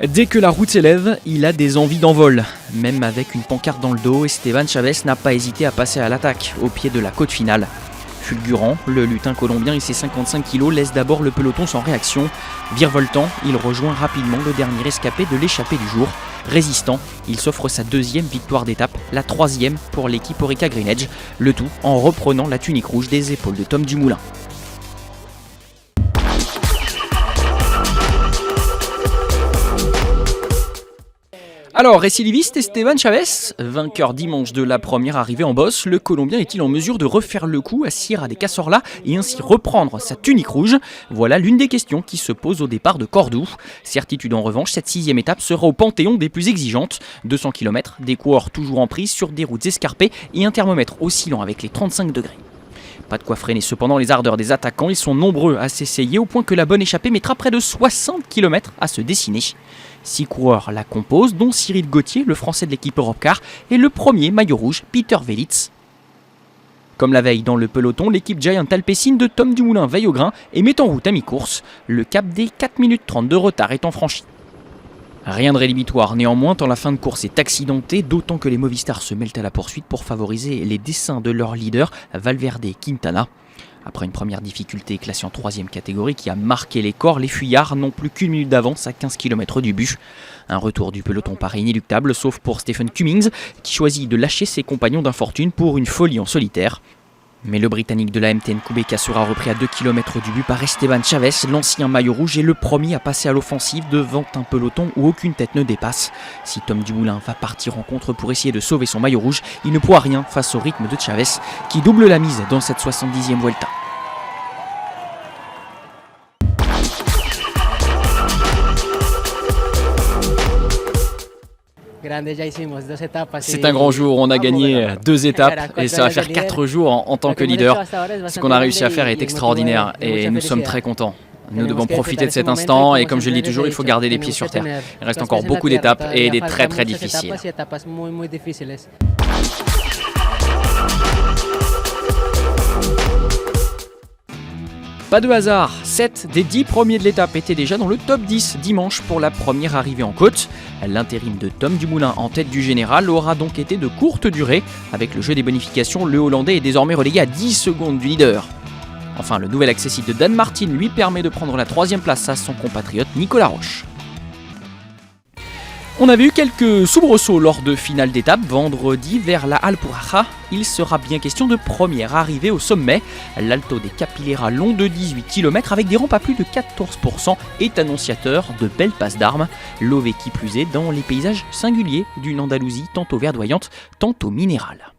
Dès que la route s'élève, il a des envies d'envol. Même avec une pancarte dans le dos, Esteban Chavez n'a pas hésité à passer à l'attaque, au pied de la côte finale. Fulgurant, le lutin colombien et ses 55 kilos laisse d'abord le peloton sans réaction. Virevoltant, il rejoint rapidement le dernier rescapé de l'échappée du jour. Résistant, il s'offre sa deuxième victoire d'étape, la troisième pour l'équipe Orica Green Edge, le tout en reprenant la tunique rouge des épaules de Tom Dumoulin. Alors, récidiviste Esteban Chavez, vainqueur dimanche de la première arrivée en bosse, le Colombien est-il en mesure de refaire le coup à Sierra de Cazorla et ainsi reprendre sa tunique rouge? Voilà l'une des questions qui se posent au départ de Cordoue. Certitude en revanche, cette sixième étape sera au panthéon des plus exigeantes. 200 km, des coureurs toujours en prise sur des routes escarpées et un thermomètre oscillant avec les 35 degrés. Pas de quoi freiner cependant les ardeurs des attaquants, ils sont nombreux à s'essayer au point que la bonne échappée mettra près de 60 km à se dessiner. 6 coureurs la composent, dont Cyril Gauthier, le français de l'équipe Europcar, et le premier maillot rouge, Peter Velits. Comme la veille dans le peloton, l'équipe Giant Alpecin de Tom Dumoulin veille au grain et met en route à mi-course, le cap des 4 minutes 30 de retard étant franchi. Rien de rédhibitoire néanmoins tant la fin de course est accidentée, d'autant que les Movistars se mêlent à la poursuite pour favoriser les dessins de leur leader Valverde et Quintana. Après une première difficulté classée en 3e catégorie qui a marqué les corps, les fuyards n'ont plus qu'une minute d'avance à 15 km du but. Un retour du peloton paraît inéluctable, sauf pour Stephen Cummings qui choisit de lâcher ses compagnons d'infortune pour une folie en solitaire. Mais le Britannique de la MTN Kubeka sera repris à 2 km du but par Esteban Chavez, l'ancien maillot rouge, et le premier à passer à l'offensive devant un peloton où aucune tête ne dépasse. Si Tom Dumoulin va partir en contre pour essayer de sauver son maillot rouge, il ne pourra rien face au rythme de Chavez qui double la mise dans cette 70e Vuelta. C'est un grand jour, on a gagné 2 étapes et ça va faire 4 jours en tant que leader. Ce qu'on a réussi à faire est extraordinaire et nous sommes très contents. Nous devons profiter de cet instant et comme je le dis toujours, il faut garder les pieds sur terre. Il reste encore beaucoup d'étapes et des très très difficiles. Pas de hasard, 7 des 10 premiers de l'étape étaient déjà dans le top 10 dimanche pour la première arrivée en côte. L'intérim de Tom Dumoulin en tête du général aura donc été de courte durée. Avec le jeu des bonifications, le Hollandais est désormais relégué à 10 secondes du leader. Enfin, le nouvel accessible de Dan Martin lui permet de prendre la 3e place à son compatriote Nicolas Roche. On avait eu quelques soubresauts lors de finale d'étape. Vendredi, vers la Alpujarra, il sera bien question de première arrivée au sommet. L'Alto des Capileras, long de 18 km avec des rampes à plus de 14%, est annonciateur de belles passes d'armes. Lové qui plus est dans les paysages singuliers d'une Andalousie tantôt verdoyante, tantôt minérale.